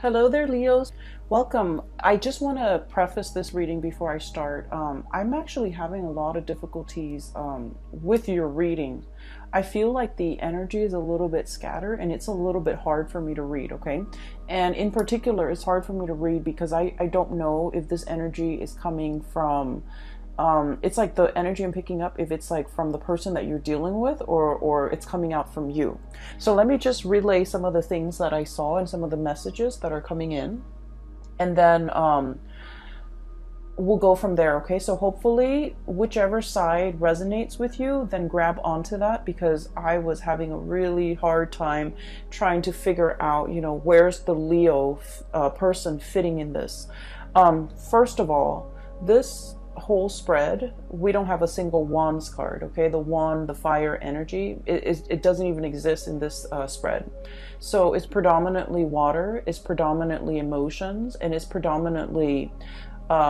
Hello there, Leos. Welcome. I just want to preface this reading before I start. I'm actually having a lot of difficulties with your reading. I feel like the energy is a little bit scattered and it's a little bit hard for me to read, okay? And in particular, it's hard for me to read because I don't know if this energy is coming from it's like the energy I'm picking up, if it's like from the person that you're dealing with, or it's coming out from you. So let me just relay some of the things that I saw and some of the messages that are coming in, and then we'll go from there. Okay, so hopefully whichever side resonates with you, then grab onto that, because I was having a really hard time trying to figure out, where's the Leo person fitting in this. First of all, this whole spread, we don't have a single wands card. Okay, the wand, the fire energy, it doesn't even exist in this spread. So it's predominantly water, it's predominantly emotions, and it's predominantly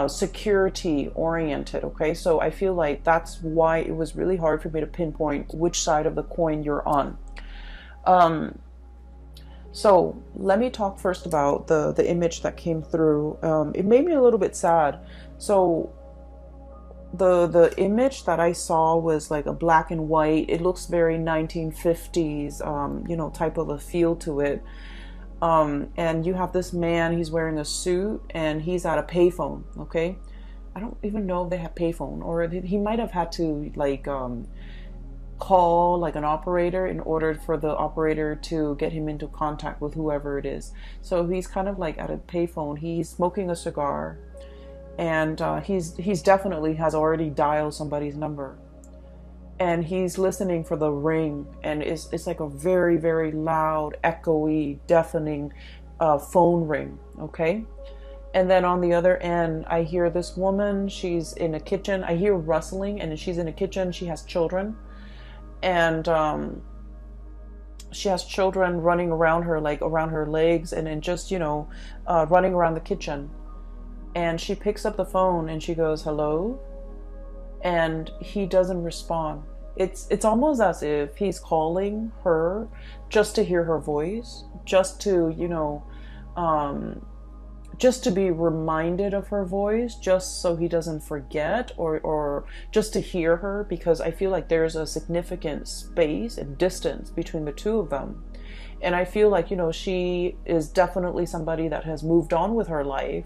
security oriented. Okay, so I feel like that's why it was really hard for me to pinpoint which side of the coin you're on. So let me talk first about the image that came through. It made me a little bit sad. So the image that I saw was like a black and white. It looks very 1950s, type of a feel to it. And you have this man, he's wearing a suit and he's at a payphone, okay? I don't even know if they have payphone, or he might have had to call like an operator in order for the operator to get him into contact with whoever it is. So he's kind of like at a payphone, he's smoking a cigar, and he's definitely has already dialed somebody's number, and he's listening for the ring, and it's like a very, very loud, echoey, deafening phone ring. Okay, and then on the other end, I hear this woman. She's in a kitchen. I hear rustling, and she's in a kitchen. She has children, and she has children running around her, like around her legs, and then just running around the kitchen. And she picks up the phone and she goes, "Hello?" And he doesn't respond. It's almost as if he's calling her just to hear her voice, just to, just to be reminded of her voice, just so he doesn't forget, or just to hear her, because I feel like there's a significant space and distance between the two of them. And I feel like, she is definitely somebody that has moved on with her life,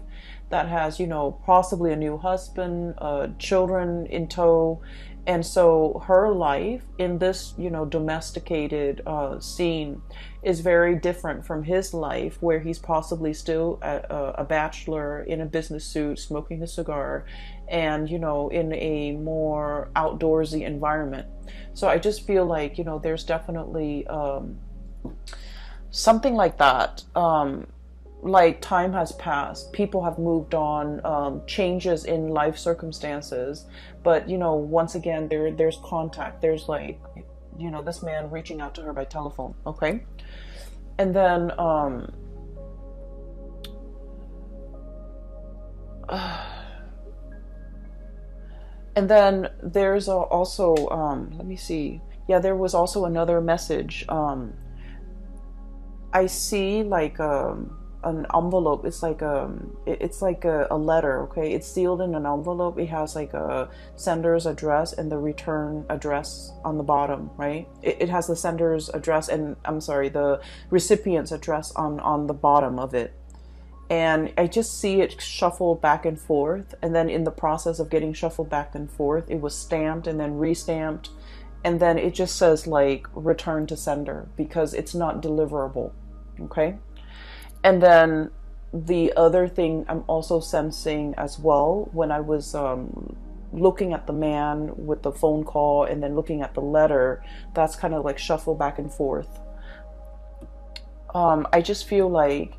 that has, possibly a new husband, children in tow. And so her life in this, domesticated scene is very different from his life, where he's possibly still a bachelor in a business suit, smoking a cigar, and, in a more outdoorsy environment. So I just feel like, there's definitely something like that. Like time has passed, people have moved on, changes in life circumstances, but once again there's contact, there's this man reaching out to her by telephone. Okay, and then there's also let me see, yeah, there was also another message. I see like an envelope. It's like a letter. Okay, it's sealed in an envelope. It has like a sender's address and the return address on the bottom, right? It has the sender's address and, I'm sorry, the recipient's address on the bottom of it. And I just see it shuffled back and forth, and then in the process of getting shuffled back and forth, it was stamped and then re-stamped, and then it just says like return to sender, because it's not deliverable. Okay. And then the other thing I'm also sensing as well, when I was looking at the man with the phone call and then looking at the letter, that's kind of like shuffled back and forth. I just feel like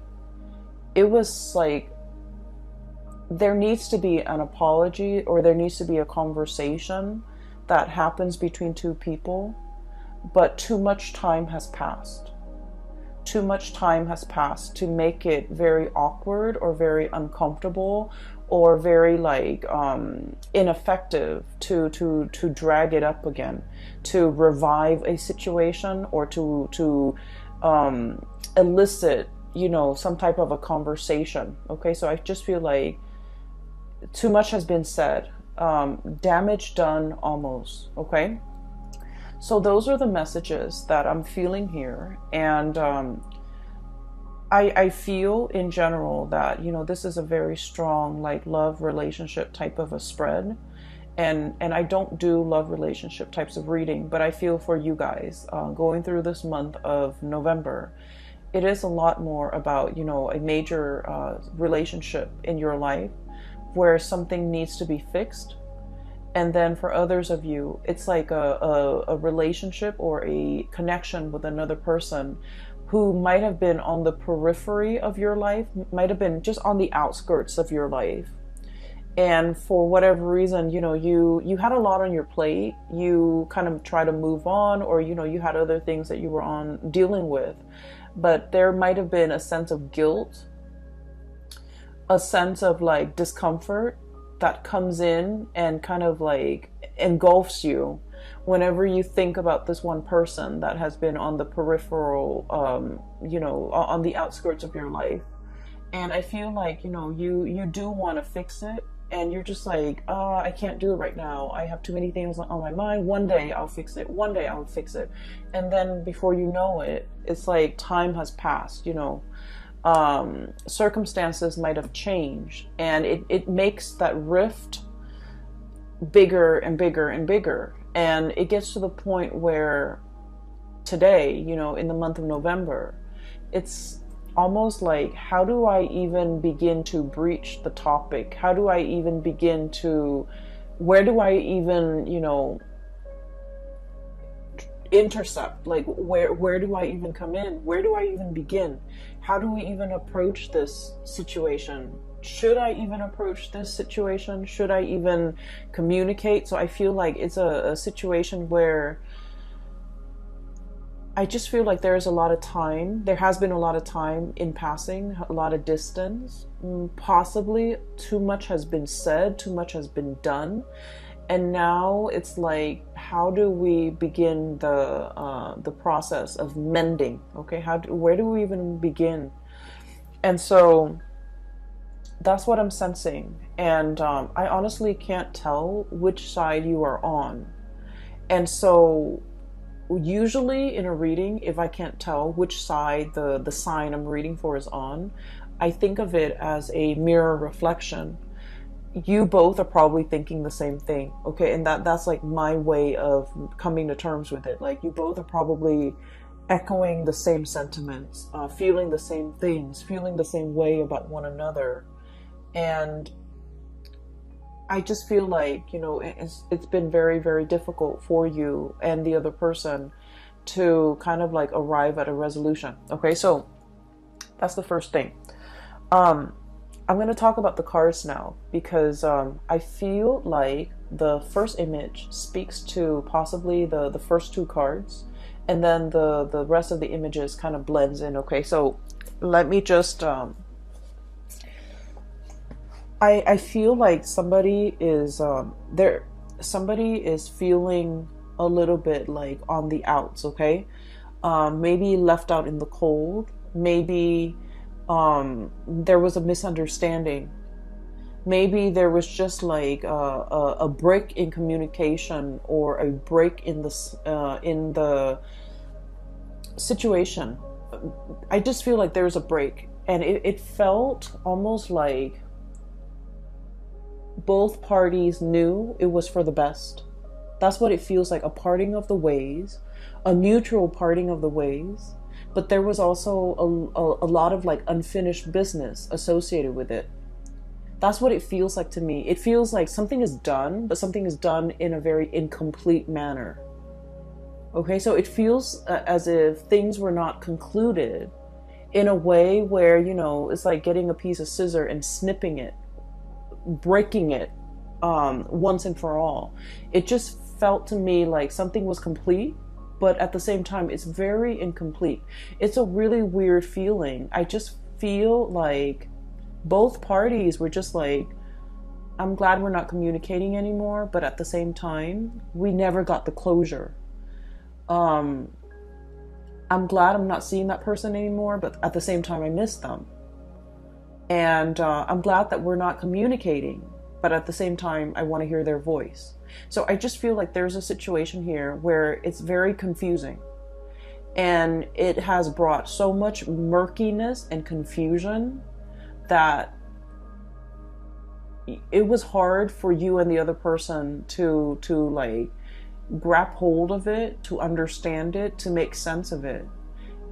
it was like there needs to be an apology, or there needs to be a conversation that happens between two people, but too much time has passed. Too much time has passed to make it very awkward or very uncomfortable or very ineffective to drag it up again, to revive a situation, or to elicit you know, some type of a conversation. Okay, so I just feel like too much has been said, damage done almost. Okay, so those are the messages that I'm feeling here. And I feel in general that, you know, this is a very strong like love relationship type of a spread. And I don't do love relationship types of reading, but I feel for you guys going through this month of November, it is a lot more about, you know, a major relationship in your life where something needs to be fixed. And then for others of you, it's like a relationship or a connection with another person who might have been on the periphery of your life, might have been just on the outskirts of your life. And for whatever reason, you know, you had a lot on your plate. You kind of try to move on, or, you know, you had other things that you were on dealing with. But there might have been a sense of guilt, a sense of like discomfort that comes in and kind of like engulfs you whenever you think about this one person that has been on the peripheral, you know, on the outskirts of your life. And I feel like, you know, you do want to fix it. And you're just like, oh, I can't do it right now. I have too many things on my mind. One day I'll fix it. One day I'll fix it. And then before you know it, it's like time has passed, you know. Circumstances might have changed. And it makes that rift bigger and bigger and bigger. And it gets to the point where today, you know, in the month of November, it's almost like, how do I even begin to breach the topic? How do I even begin to, where do I even, you know, intercept? Like, where do I even come in? Where do I even begin? How do we even approach this situation? Should I even approach this situation? Should I even communicate? So I feel like it's a situation where I just feel like there's a lot of time. There has been a lot of time in passing, a lot of distance. Possibly too much has been said, too much has been done. And now it's like, how do we begin the process of mending? Okay, where do we even begin? And so that's what I'm sensing. And I honestly can't tell which side you are on. And so usually in a reading, if I can't tell which side the sign I'm reading for is on, I think of it as a mirror reflection. You both are probably thinking the same thing, okay? And that's like my way of coming to terms with it. Like, you both are probably echoing the same sentiments, feeling the same things, feeling the same way about one another. And I just feel like, you know, it's been very, very difficult for you and the other person to kind of like arrive at a resolution. Okay, so that's the first thing. I'm going to talk about the cards now, because I feel like the first image speaks to possibly the first two cards, and then the rest of the images kind of blends in. Okay, so let me just... I feel like somebody is somebody is feeling a little bit like on the outs, okay? Maybe left out in the cold. Maybe there was a misunderstanding. Maybe there was just like a break in communication, or a break in the situation. I just feel like there's a break, and it felt almost like both parties knew it was for the best. That's what it feels like, a parting of the ways, a mutual parting of the ways. But there was also a lot of like unfinished business associated with it. That's what it feels like to me. It feels like something is done, but something is done in a very incomplete manner. Okay, so it feels as if things were not concluded in a way where, you know, it's like getting a piece of scissor and snipping it, breaking it once and for all. It just felt to me like something was complete, but at the same time it's very incomplete. It's a really weird feeling. I just feel like both parties were just like, I'm glad we're not communicating anymore, but at the same time we never got the closure. I'm glad I'm not seeing that person anymore, but at the same time, I miss them. And I'm glad that we're not communicating, but at the same time, I want to hear their voice. So I just feel like there's a situation here where it's very confusing. And it has brought so much murkiness and confusion that it was hard for you and the other person to like grab hold of it, to understand it, to make sense of it.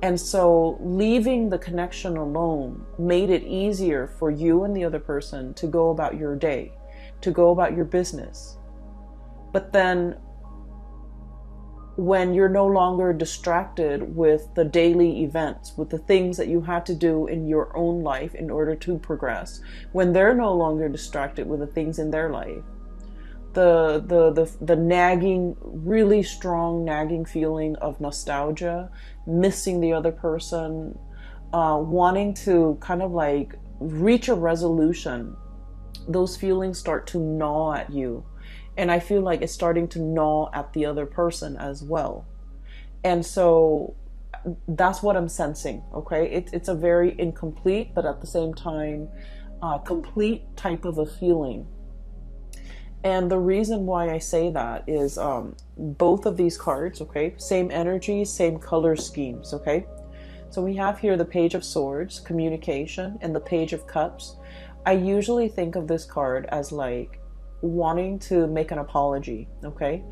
And so leaving the connection alone made it easier for you and the other person to go about your day, to go about your business. But then when you're no longer distracted with the daily events, with the things that you have to do in your own life in order to progress, when they're no longer distracted with the things in their life, the nagging, really strong nagging feeling of nostalgia, missing the other person, wanting to kind of like reach a resolution, those feelings start to gnaw at you. And I feel like it's starting to gnaw at the other person as well. And so that's what I'm sensing, okay? It's a very incomplete, but at the same time, complete type of a feeling. And the reason why I say that is both of these cards, okay? Same energy, same color schemes, okay? So we have here the Page of Swords, communication, and the Page of Cups. I usually think of this card as like wanting to make an apology, okay?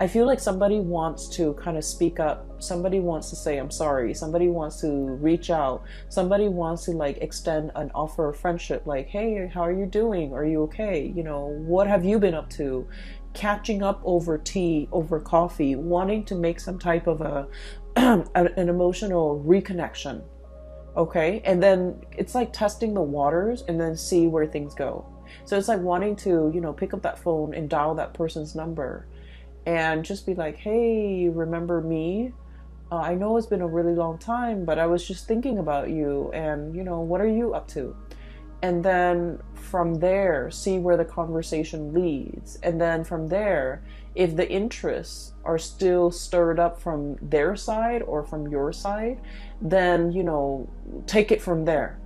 I feel like somebody wants to kind of speak up. Somebody wants to say, I'm sorry. Somebody wants to reach out. Somebody wants to like extend an offer of friendship. Like, hey, how are you doing? Are you okay? You know, what have you been up to? Catching up over tea, over coffee, wanting to make some type of an emotional reconnection. Okay. And then it's like testing the waters and then see where things go. So it's like wanting to, you know, pick up that phone and dial that person's number and just be like, hey, remember me? I know it's been a really long time, but I was just thinking about you and, you know, what are you up to? And then from there, see where the conversation leads. And then from there, if the interests are still stirred up from their side or from your side, then, you know, take it from there.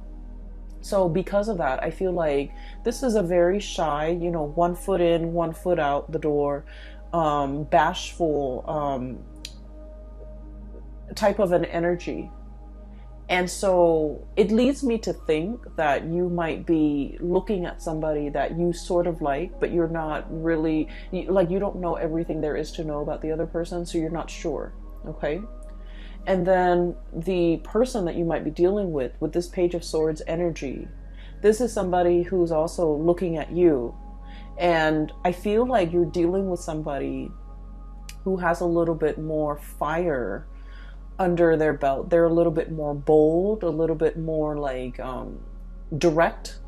So because of that, I feel like this is a very shy, you know, 1 foot in, 1 foot out the door, bashful type of an energy. And so it leads me to think that you might be looking at somebody that you sort of like, but you're not really, like, you don't know everything there is to know about the other person, so you're not sure, okay? And then the person that you might be dealing with this Page of Swords energy, this is somebody who's also looking at you. And I feel like you're dealing with somebody who has a little bit more fire under their belt. They're a little bit more bold, a little bit more like direct.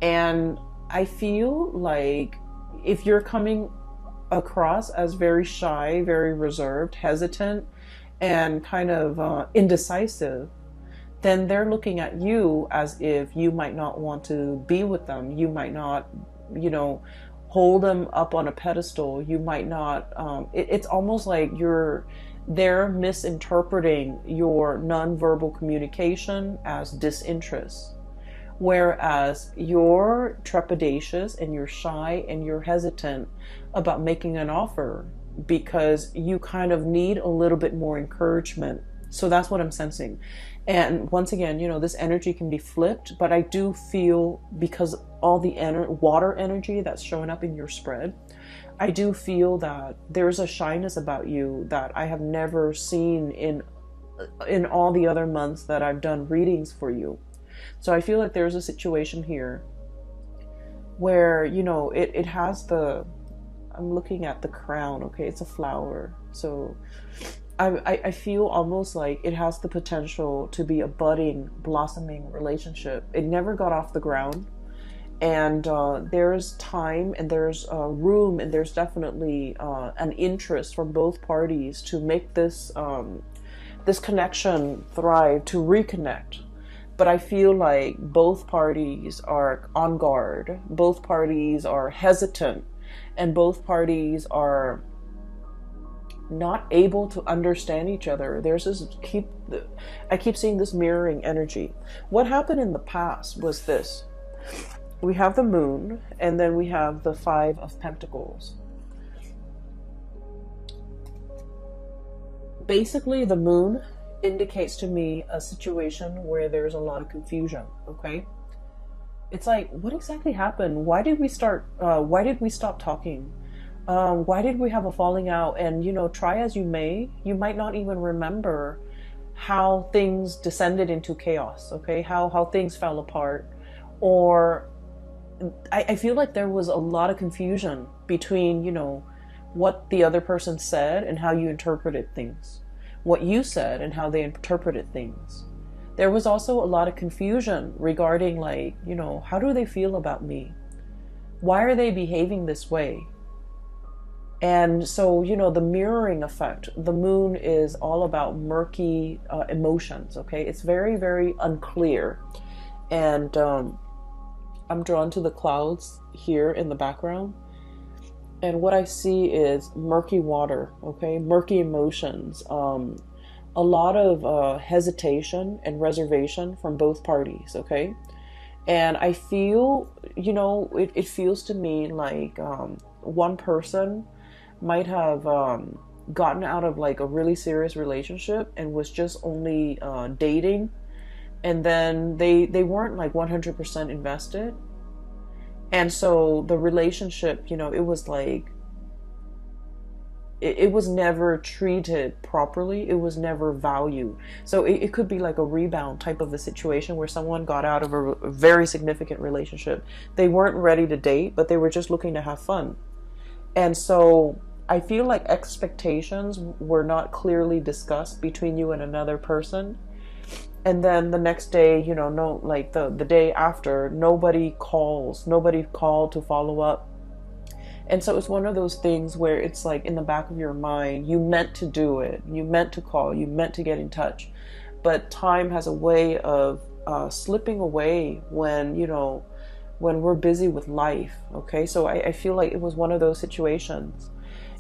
And I feel like if you're coming across as very shy, very reserved, hesitant, and kind of indecisive, then they're looking at you as if you might not want to be with them. You might not, you know, hold them up on a pedestal. You might not, it's almost like they're misinterpreting your nonverbal communication as disinterest. Whereas you're trepidatious and you're shy and you're hesitant about making an offer because you kind of need a little bit more encouragement. So that's what I'm sensing. And once again, you know, this energy can be flipped, but I do feel, because all the water energy that's showing up in your spread, I do feel that there's a shyness about you that I have never seen in all the other months that I've done readings for you. So I feel like there's a situation here where, you know, it has I'm looking at the crown, okay, it's a flower. So I feel almost like it has the potential to be a budding, blossoming relationship. It never got off the ground. And there's time and there's room and there's definitely an interest from both parties to make this this connection thrive, to reconnect. But I feel like both parties are on guard, both parties are hesitant, and both parties are not able to understand each other. There's this I keep seeing this mirroring energy. What happened in the past was this. We have the moon, and then we have the 5 of Pentacles. Basically, the moon indicates to me a situation where there's a lot of confusion, okay? It's like, what exactly happened? Why did we stop talking? Why did we have a falling out? And, you know, try as you may, you might not even remember how things descended into chaos, okay? How things fell apart. Or I feel like there was a lot of confusion between, you know, what the other person said and how you interpreted things. What you said and how they interpreted things. There was also a lot of confusion regarding, like, you know, how do they feel about me? Why are they behaving this way? And so, you know, the mirroring effect, the moon is all about murky emotions, okay? It's very, very unclear. And I'm drawn to the clouds here in the background. And what I see is murky water, okay? Murky emotions. A lot of hesitation and reservation from both parties, okay? And I feel, you know, it feels to me like one person might have gotten out of like a really serious relationship and was just only dating, and then they weren't like 100% invested. And so the relationship, you know, it was like, it was never treated properly. It was never valued. So it could be like a rebound type of a situation where someone got out of a very significant relationship. They weren't ready to date, but they were just looking to have fun. And so I feel like expectations were not clearly discussed between you and another person. And then the next day, you know, no, like the day after, nobody called to follow up. And so it's one of those things where it's like in the back of your mind, you meant to do it, you meant to call, you meant to get in touch. But time has a way of slipping away when, you know, when we're busy with life, okay? So I feel like it was one of those situations.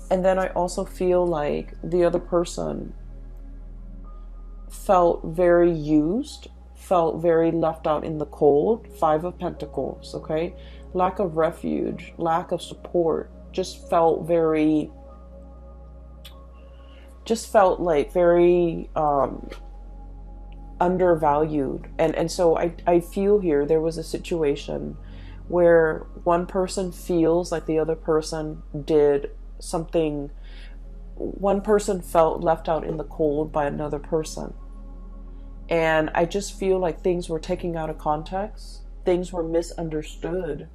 And then I also feel like the other person felt very used, felt very left out in the cold. 5 of Pentacles, okay? Lack of refuge, lack of support, just felt like very undervalued. And so I feel here there was a situation where one person feels like the other person did something. One person felt left out in the cold by another person. And I just feel like things were taken out of context. Things were misunderstood.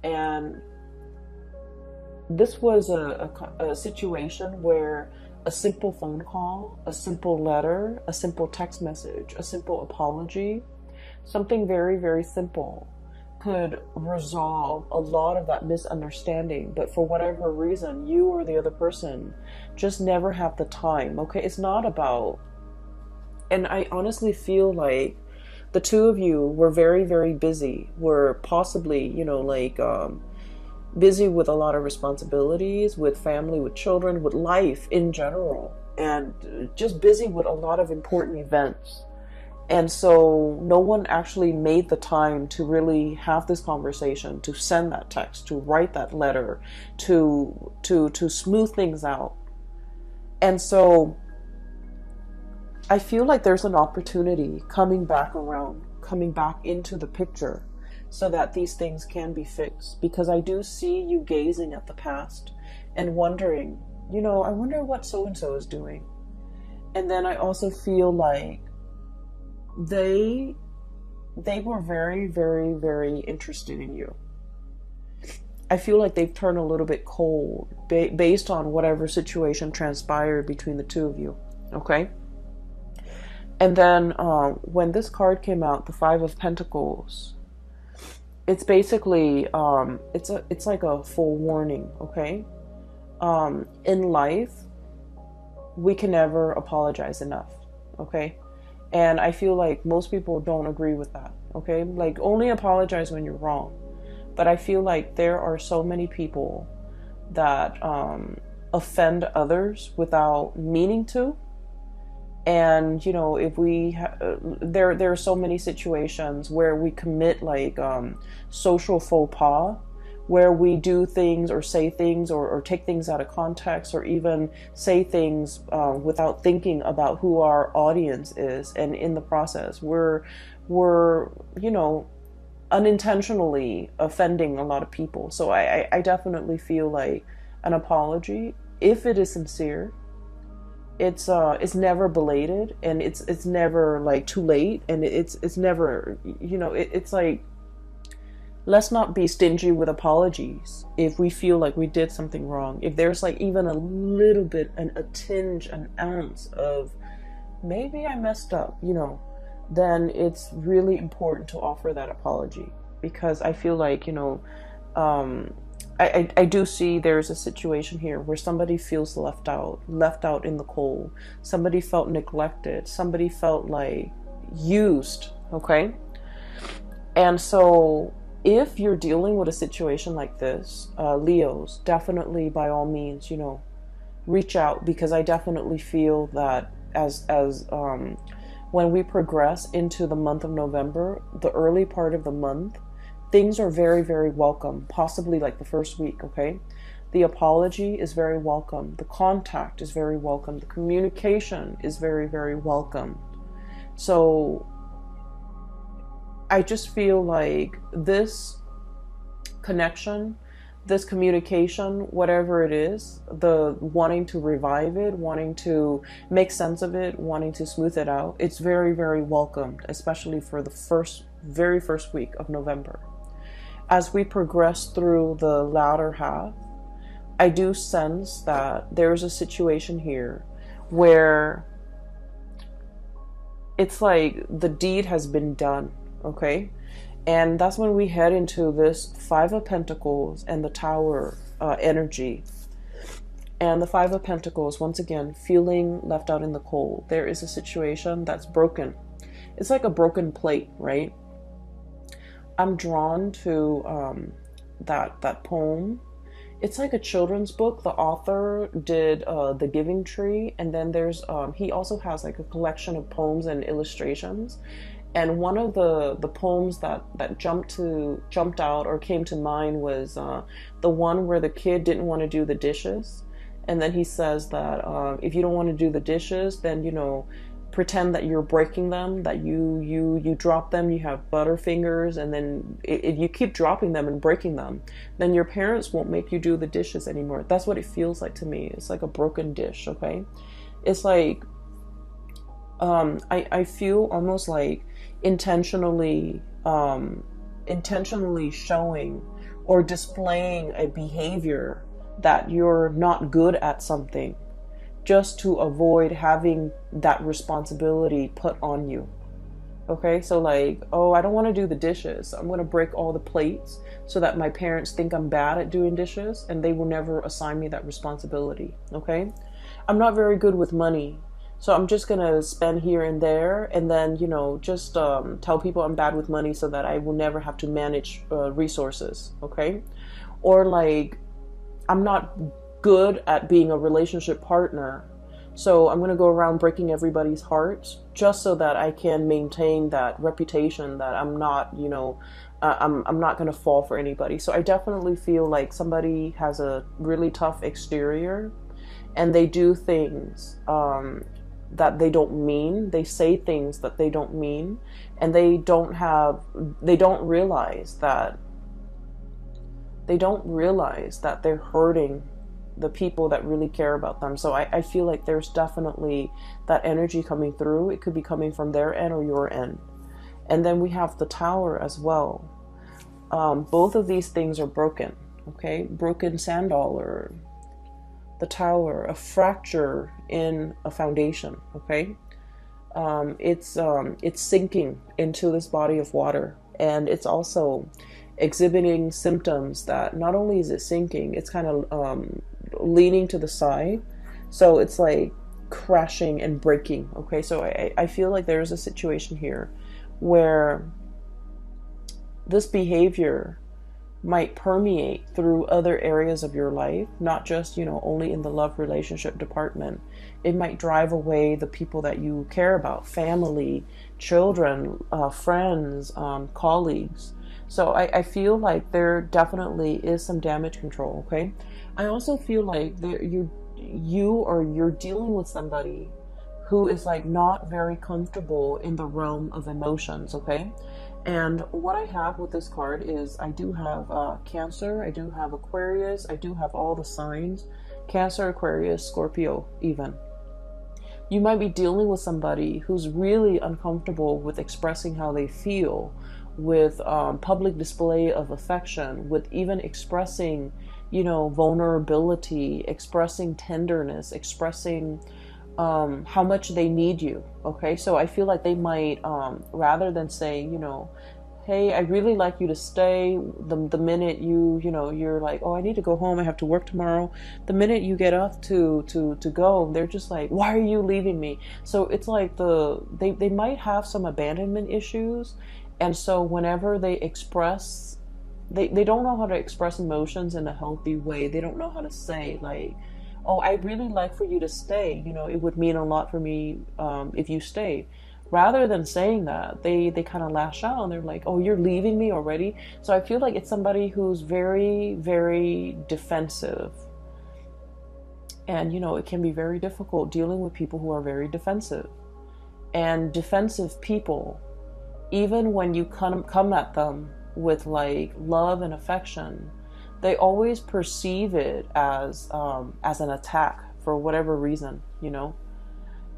And this was a situation where a simple phone call, a simple letter, a simple text message, a simple apology, something very, very simple could resolve a lot of that misunderstanding. But for whatever reason, you or the other person just never have the time, okay? It's not about... And I honestly feel like the two of you were very, very busy, were possibly, you know, like busy with a lot of responsibilities, with family, with children, with life in general, and just busy with a lot of important events. And so no one actually made the time to really have this conversation, to send that text, to write that letter, to smooth things out. And so I feel like there's an opportunity coming back around, coming back into the picture so that these things can be fixed. Because I do see you gazing at the past and wondering, you know, I wonder what so-and-so is doing. And then I also feel like they were very, very, very interested in you. I feel like they've turned a little bit cold based on whatever situation transpired between the two of you. Okay? And then when this card came out, the 5 of Pentacles, it's basically, it's like a full warning, okay? In life, we can never apologize enough, okay? And I feel like most people don't agree with that, okay? Like, only apologize when you're wrong. But I feel like there are so many people that offend others without meaning to. And you know, if we there are so many situations where we commit like social faux pas, where we do things or say things or take things out of context, or even say things without thinking about who our audience is, and in the process we're you know, unintentionally offending a lot of people. So I definitely feel like an apology, if it is sincere, it's never belated, and it's never like too late, and it's never, you know, it's like, let's not be stingy with apologies if we feel like we did something wrong. If there's like even a little bit, a tinge, an ounce of maybe I messed up, you know, then it's really important to offer that apology. Because I feel like, you know, I do see there's a situation here where somebody feels left out in the cold. Somebody felt neglected. Somebody felt like used, okay? And so if you're dealing with a situation like this, Leos, definitely by all means, you know, reach out, because I definitely feel that as when we progress into the month of November, the early part of the month, things are very, very welcome, possibly like the first week, okay? The apology is very welcome. The contact is very welcome. The communication is very, very welcome. So I just feel like this connection, this communication, whatever it is, the wanting to revive it, wanting to make sense of it, wanting to smooth it out, it's very, very welcomed, especially for the very first week of November. As we progress through the latter half, I do sense that there's a situation here where it's like the deed has been done, okay? And that's when we head into this Five of Pentacles and the Tower energy. And the Five of Pentacles, once again, feeling left out in the cold. There is a situation that's broken. It's like a broken plate, right? I'm drawn to that poem. It's like a children's book. The author did The Giving Tree, and then there's he also has like a collection of poems and illustrations. And one of the poems that jumped out or came to mind was the one where the kid didn't want to do the dishes, and then he says that if you don't want to do the dishes, then, you know, pretend that you're breaking them, that you drop them, you have butterfingers, and then if you keep dropping them and breaking them, then your parents won't make you do the dishes anymore. That's what it feels like to me. It's like a broken dish, okay? It's like I feel almost like intentionally showing or displaying a behavior that you're not good at something, just to avoid having that responsibility put on you. Okay, so like, oh, I don't want to do the dishes. I'm going to break all the plates so that my parents think I'm bad at doing dishes, and they will never assign me that responsibility. Okay, I'm not very good with money, so I'm just going to spend here and there, and then, you know, just tell people I'm bad with money so that I will never have to manage resources. Okay, or like, I'm not good at being a relationship partner, so I'm going to go around breaking everybody's hearts just so that I can maintain that reputation that I'm not, you know, I'm not going to fall for anybody. So I definitely feel like somebody has a really tough exterior, and they do things that they don't mean. They say things that they don't mean, and they don't realize that they're hurting the people that really care about them. So I feel like there's definitely that energy coming through. It could be coming from their end or your end. And then we have the Tower as well. Both of these things are broken. Okay, broken sand dollar, the Tower, a fracture in a foundation. Okay, it's sinking into this body of water, and it's also exhibiting symptoms that not only is it sinking, it's kind of leaning to the side, so it's like crashing and breaking. Okay, so I feel like there's a situation here where this behavior might permeate through other areas of your life, not just, only in the love relationship department. It might drive away the people that you care about, family, children, friends, colleagues. So I feel like there definitely is some damage control, okay? I also feel like you're dealing with somebody who is like not very comfortable in the realm of emotions, okay? And what I have with this card is I do have Cancer, I do have Aquarius, I do have all the signs, Cancer, Aquarius, Scorpio even. You might be dealing with somebody who's really uncomfortable with expressing how they feel, with public display of affection, with even expressing, vulnerability, expressing tenderness, expressing how much they need you. Okay, so I feel like they might, rather than saying, hey, I really like you to stay, the minute you're like, oh, I need to go home, I have to work tomorrow. The minute you get up to go, they're just like, why are you leaving me? So it's like they might have some abandonment issues. And so whenever they express, they don't know how to express emotions in a healthy way. They don't know how to say like, oh, I really like for you to stay. It would mean a lot for me if you stay. Rather than saying that, they kind of lash out and they're like, oh, you're leaving me already? So I feel like it's somebody who's very, very defensive. And, it can be very difficult dealing with people who are very defensive. And defensive people, even when you come at them with like love and affection, they always perceive it as an attack for whatever reason,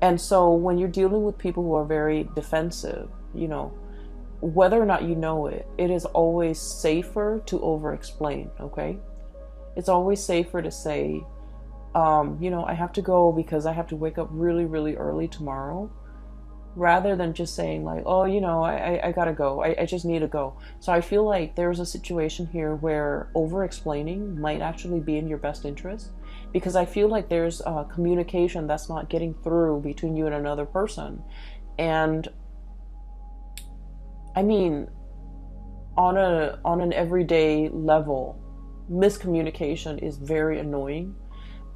And so when you're dealing with people who are very defensive, whether or not you know it, it is always safer to over-explain, okay? It's always safer to say, I have to go because I have to wake up really, really early tomorrow, rather than just saying like, oh, I gotta go. I just need to go. So I feel like there's a situation here where over-explaining might actually be in your best interest, because I feel like there's communication that's not getting through between you and another person. And I mean, on an everyday level, miscommunication is very annoying,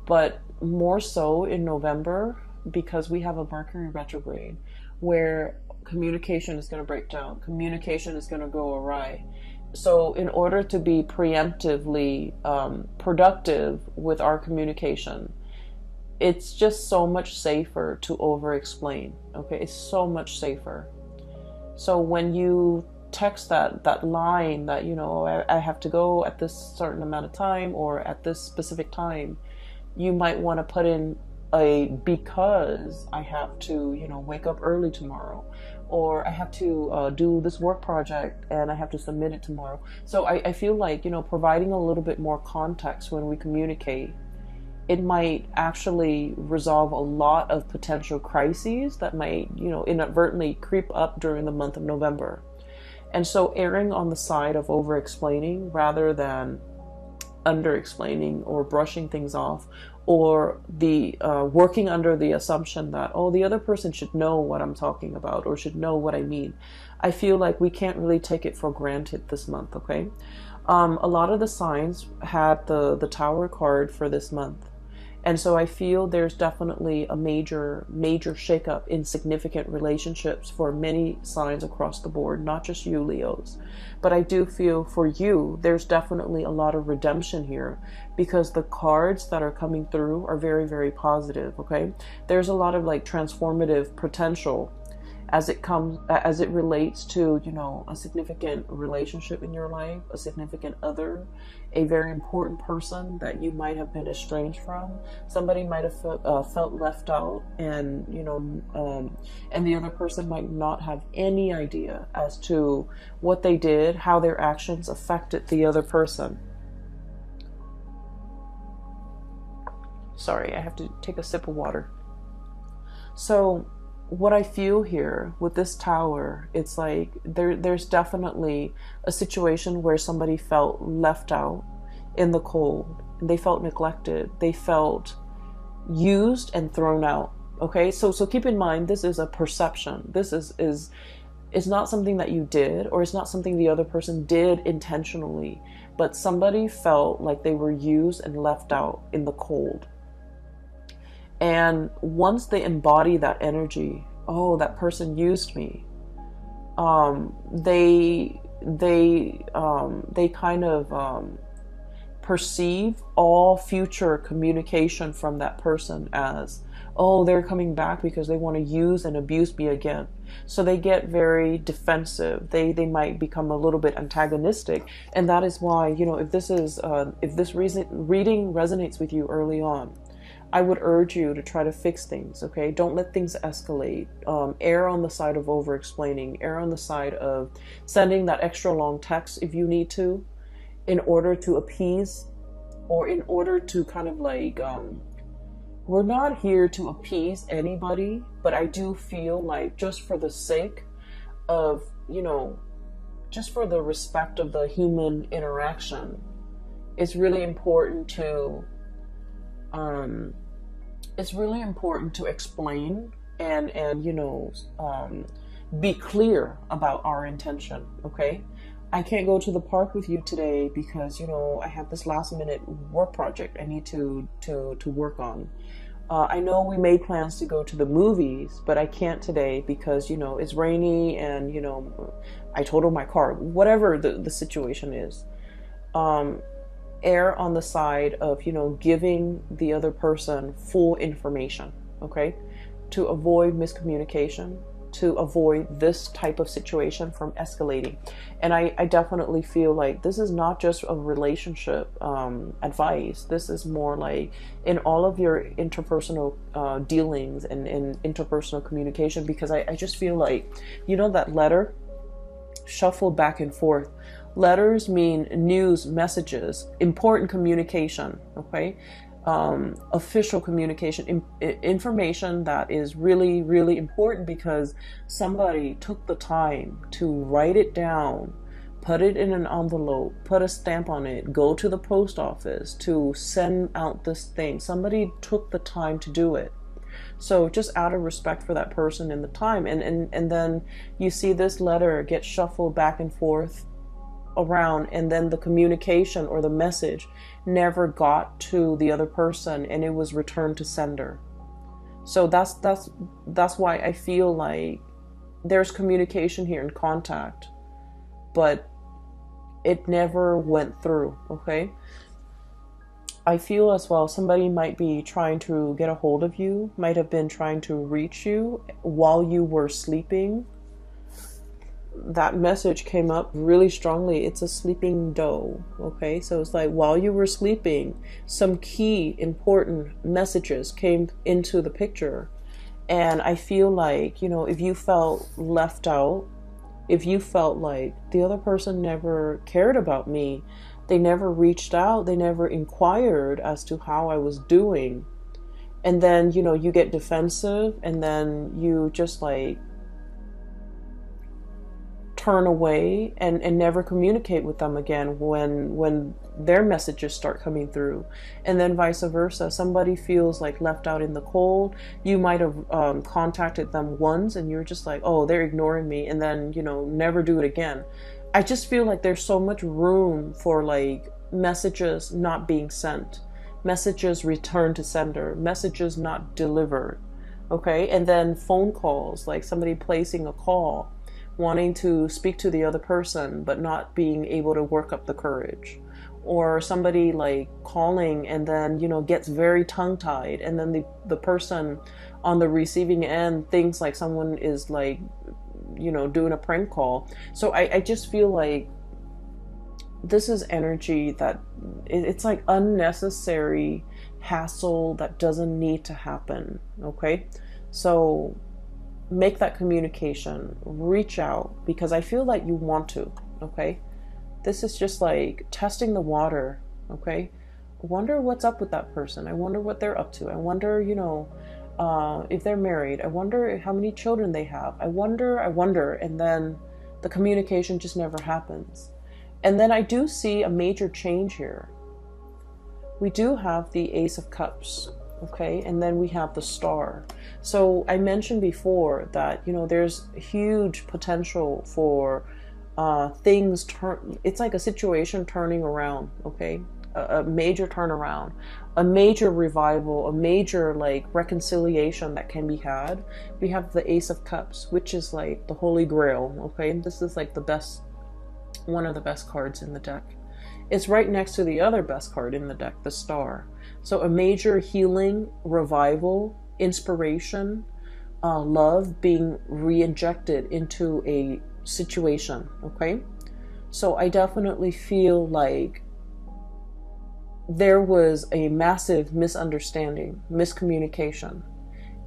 but more so in November, because we have a Mercury retrograde where communication is going to break down, communication is going to go awry. So in order to be preemptively productive with our communication, it's just so much safer to over-explain, okay? It's so much safer. So when you text that line that, I have to go at this certain amount of time or at this specific time, you might want to put in because I have to, wake up early tomorrow, or I have to do this work project and I have to submit it tomorrow. So I feel like, providing a little bit more context when we communicate, it might actually resolve a lot of potential crises that might, inadvertently creep up during the month of November. And so erring on the side of over-explaining rather than under-explaining or brushing things off, or the working under the assumption that, oh, the other person should know what I'm talking about or should know what I mean. I feel like we can't really take it for granted this month, okay? A lot of the signs had the Tower card for this month. And so I feel there's definitely a major shakeup in significant relationships for many signs across the board, not just you, Leos. But I do feel for you, there's definitely a lot of redemption here, because the cards that are coming through are very, very positive, okay? There's a lot of like transformative potential as it relates to, a significant relationship in your life, a significant other, a very important person that you might have been estranged from. Somebody might have felt left out, and and the other person might not have any idea as to what they did, how their actions affected the other person. Sorry, I have to take a sip of water. So what I feel here with this Tower, it's like there's definitely a situation where somebody felt left out in the cold. They felt neglected. They felt used and thrown out. Okay, so keep in mind, this is a perception. This is It's not something that you did, or it's not something the other person did intentionally, but somebody felt like they were used and left out in the cold. And once they embody that energy, oh, that person used me, they kind of perceive all future communication from that person as, oh, they're coming back because they want to use and abuse me again. So they get very defensive. They might become a little bit antagonistic, and that is why, you know, if this reading resonates with you early on, I would urge you to try to fix things, okay? Don't let things escalate. Err on the side of over-explaining. Err on the side of sending that extra long text if you need to, in order to appease, or in order to kind of like, we're not here to appease anybody, but I do feel like just for the sake of, you know, just for the respect of the human interaction, it's really important to explain and you know, be clear about our intention, okay? I can't go to the park with you today because, you know, I have this last minute work project I need to work on. I know we made plans to go to the movies, but I can't today because, you know, it's rainy and, you know, I totaled my car, whatever the situation is. Err on the side of, you know, giving the other person full information, okay? To avoid miscommunication, to avoid this type of situation from escalating. And I definitely feel like this is not just a relationship advice. This is more like in all of your interpersonal dealings and interpersonal communication, because I just feel like, you know, that letter shuffled back and forth. Letters mean news, messages, important communication, okay? Official communication, information that is really, really important because somebody took the time to write it down, put it in an envelope, put a stamp on it, go to the post office to send out this thing. Somebody took the time to do it. So just out of respect for that person and the time, and then you see this letter get shuffled back and forth around, and then the communication or the message never got to the other person and it was returned to sender. So that's why I feel like there's communication here and contact, but it never went through, okay? I feel as well somebody might be trying to get a hold of you, might have been trying to reach you while you were sleeping. That message came up really strongly. It's a sleeping doe, okay? So it's like while you were sleeping, some key important messages came into the picture. And I feel like, you know, if you felt left out, if you felt like the other person never cared about me, they never reached out, they never inquired as to how I was doing, and then, you know, you get defensive and then you just like turn away and never communicate with them again when their messages start coming through. And then vice versa, somebody feels like left out in the cold. You might have contacted them once and you're just like, oh, they're ignoring me, and then, you know, never do it again. I just feel like there's so much room for like messages not being sent, messages returned to sender, messages not delivered, okay? And then phone calls, like somebody placing a call, wanting to speak to the other person but not being able to work up the courage, or somebody like calling and then, you know, gets very tongue-tied, and then the person on the receiving end thinks like someone is like, you know, doing a prank call. So I just feel like this is energy that it's like unnecessary hassle that doesn't need to happen, okay? So make that communication, reach out, because I feel like you want to, okay? This is just like testing the water, okay? I wonder what's up with that person. I wonder what they're up to. I wonder, you know, if they're married. I wonder how many children they have. I wonder, and then the communication just never happens. And then I do see a major change here. We do have the Ace of Cups. okay? And then we have the star. So I mentioned before that, you know, there's huge potential for things it's like a situation turning around, okay? A major turnaround, a major revival, a major like reconciliation that can be had. We have the Ace of Cups, which is like the Holy Grail, okay? This is like the best, one of the best cards in the deck. It's right next to the other best card in the deck, the Star. So a major healing, revival, inspiration, love being re-injected into a situation, okay? So I definitely feel like there was a massive misunderstanding, miscommunication,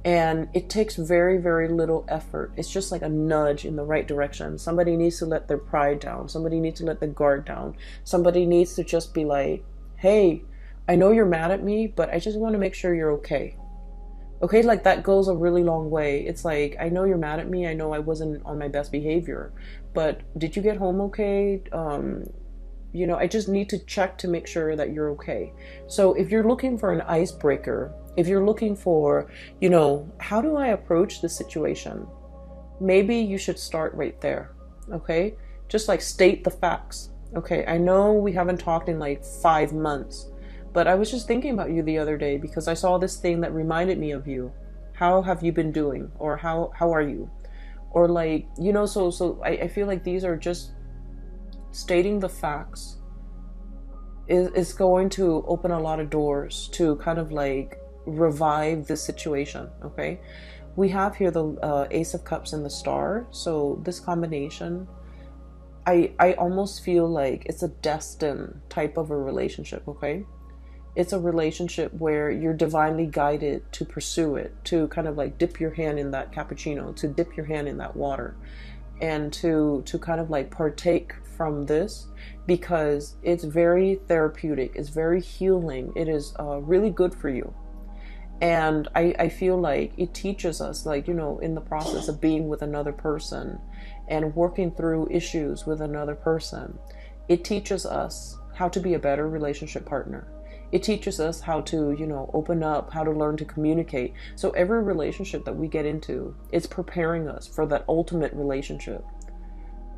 and it takes very, very little effort. It's just like a nudge in the right direction. Somebody needs to let their pride down. Somebody needs to let the guard down. Somebody needs to just be like, hey, I know you're mad at me, but I just want to make sure you're okay. Okay, like that goes a really long way. It's like, I know you're mad at me. I know I wasn't on my best behavior, but did you get home okay? You know, I just need to check to make sure that you're okay. So if you're looking for an icebreaker, if you're looking for, you know, how do I approach this situation? Maybe you should start right there, okay? Just like state the facts. Okay, I know we haven't talked in like 5 months, but I was just thinking about you the other day because I saw this thing that reminded me of you. How have you been doing? Or how are you? Or like, you know, so I feel like these are just stating the facts is going to open a lot of doors to kind of like revive this situation, okay? We have here the Ace of Cups and the Star. So this combination, I almost feel like it's a destined type of a relationship, okay? It's a relationship where you're divinely guided to pursue it, to kind of like dip your hand in that cappuccino, to dip your hand in that water, and to kind of like partake from this, because it's very therapeutic, it's very healing, it is really good for you. And I feel like it teaches us, like, you know, in the process of being with another person and working through issues with another person, it teaches us how to be a better relationship partner. It teaches us how to, you know, open up, how to learn to communicate. So every relationship that we get into, it's preparing us for that ultimate relationship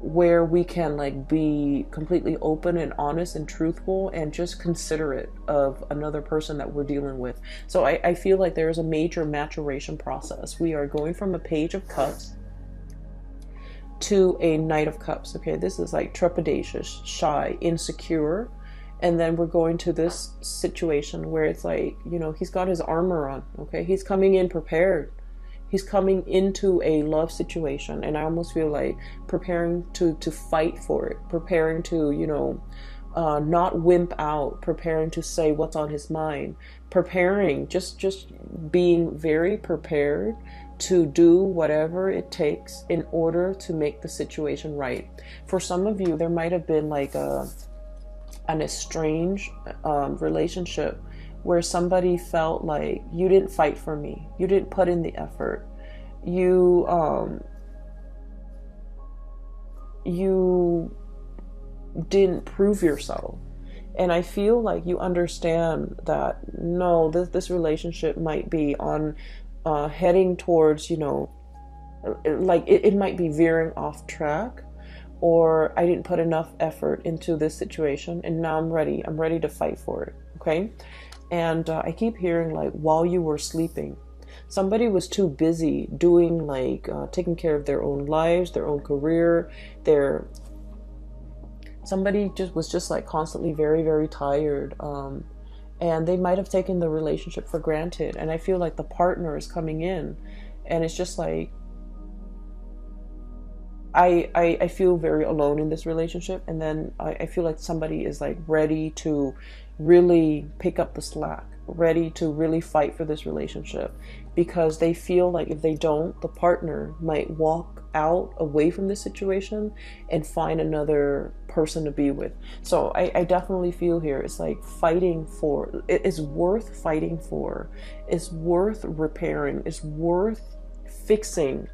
where we can like be completely open and honest and truthful and just considerate of another person that we're dealing with. So I feel like there is a major maturation process. We are going from a Page of Cups to a Knight of Cups. Okay, this is like trepidatious, shy, insecure. And then we're going to this situation where it's like, you know, he's got his armor on, okay? He's coming in prepared. He's coming into a love situation, and I almost feel like preparing to fight for it, preparing to, you know, not wimp out, preparing to say what's on his mind, preparing, just being very prepared to do whatever it takes in order to make the situation right. For some of you, there might have been like an estranged relationship where somebody felt like you didn't fight for me, you didn't put in the effort, you didn't prove yourself. And I feel like you understand that no, this relationship might be on heading towards, you know, like it might be veering off track, or I didn't put enough effort into this situation and now I'm ready to fight for it, okay? And I keep hearing like, while you were sleeping, somebody was too busy doing like taking care of their own lives, their own career, somebody was just like constantly very, very tired, and they might have taken the relationship for granted. And I feel like the partner is coming in and it's just like, I feel very alone in this relationship, and then I feel like somebody is like ready to really pick up the slack, ready to really fight for this relationship, because they feel like if they don't, the partner might walk out away from this situation and find another person to be with. So I definitely feel here it's like fighting for, it is worth fighting for, it's worth repairing, it's worth fixing.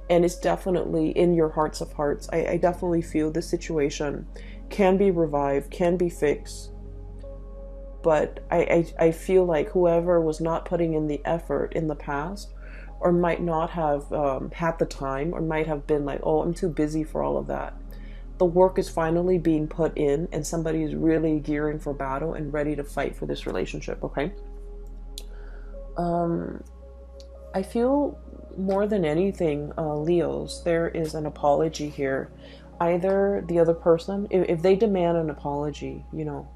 And it's definitely in your hearts of hearts. I definitely feel this situation can be revived, can be fixed. but I feel like whoever was not putting in the effort in the past, or might not have had the time, or might have been like, oh, I'm too busy for all of that. The work is finally being put in, and somebody is really gearing for battle and ready to fight for this relationship, okay? I feel more than anything, Leos, there is an apology here. Either the other person, if they demand an apology, you know,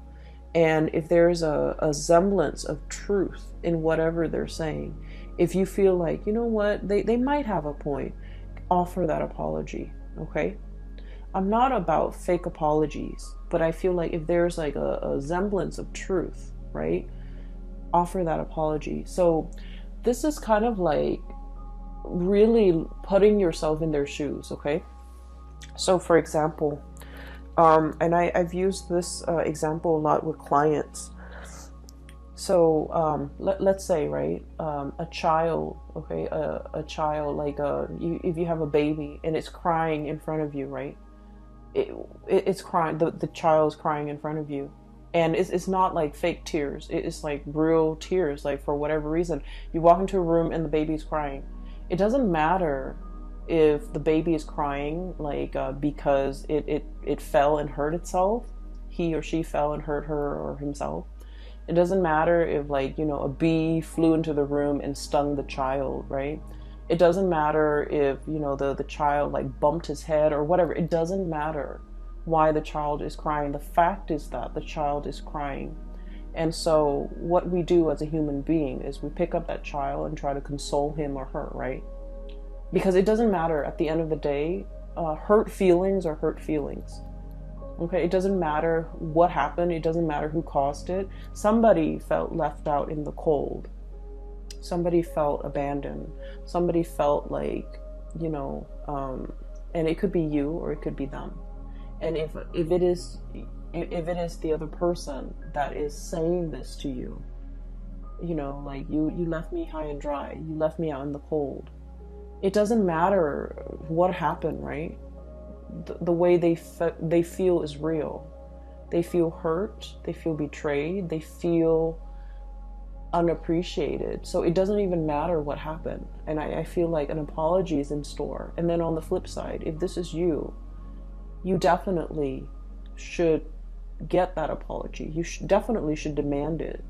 and if there's a semblance of truth in whatever they're saying, if you feel like, you know what, they might have a point, offer that apology, okay? I'm not about fake apologies, but I feel like if there's like a semblance of truth, right, offer that apology. So this is kind of like really putting yourself in their shoes, okay? So for example, and I've used this example a lot with clients. So let's say, right, a child, okay, a child, like if you have a baby and it's crying in front of you, right, it's crying, the child's crying in front of you, and it's not like fake tears, it's like real tears, like for whatever reason. You walk into a room and the baby's crying. It doesn't matter if the baby is crying like because it fell and hurt itself, he or she fell and hurt her or himself. It doesn't matter if, like, you know, a bee flew into the room and stung the child, right? It doesn't matter if, you know, the child like bumped his head or whatever. It doesn't matter why the child is crying. The fact is that the child is crying. And so what we do as a human being is we pick up that child and try to console him or her, right? Because it doesn't matter at the end of the day. Hurt feelings are hurt feelings. Okay, it doesn't matter what happened. It doesn't matter who caused it. Somebody felt left out in the cold. Somebody felt abandoned. Somebody felt like, you know, and it could be you or it could be them. And if it is the other person that is saying this to you, you know, like you left me high and dry. You left me out in the cold. It doesn't matter what happened, right? The way they feel is real. They feel hurt. They feel betrayed. They feel unappreciated. So it doesn't even matter what happened. And I feel like an apology is in store. And then on the flip side, if this is you, you definitely should get that apology. You definitely should demand it.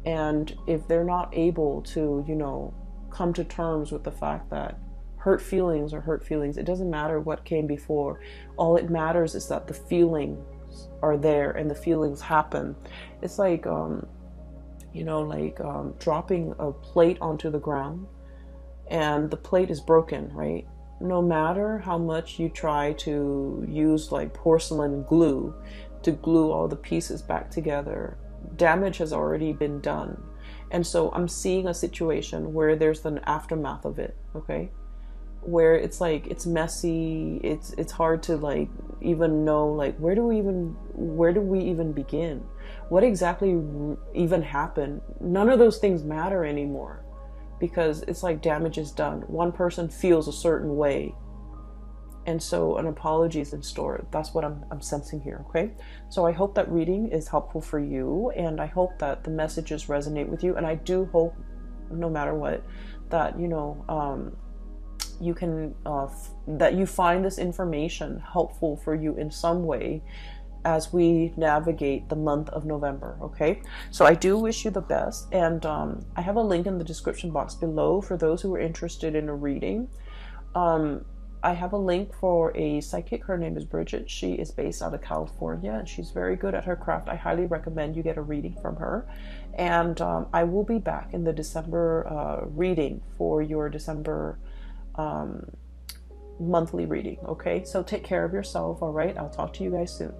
And if they're not able to, you know, come to terms with the fact that hurt feelings are hurt feelings, it doesn't matter what came before. All it matters is that the feelings are there and the feelings happen. It's like, you know, like dropping a plate onto the ground and the plate is broken, right? No matter how much you try to use like porcelain glue to glue all the pieces back together, damage has already been done. And so I'm seeing a situation where there's an aftermath of it, okay? Where it's like, it's messy, it's hard to like even know, like, where do we even begin? What exactly even happened? None of those things matter anymore, because it's like damage is done. One person feels a certain way, and so an apology is in store. That's what I'm sensing here, okay? So I hope that reading is helpful for you, and I hope that the messages resonate with you, and I do hope, no matter what, that, you know, you can that you find this information helpful for you in some way as we navigate the month of November, okay? So I do wish you the best, and I have a link in the description box below for those who are interested in a reading. I have a link for a psychic. Her name is Bridget. She is based out of California, and she's very good at her craft. I highly recommend you get a reading from her. And I will be back in the December reading for your December monthly reading, okay? So take care of yourself, all right? I'll talk to you guys soon.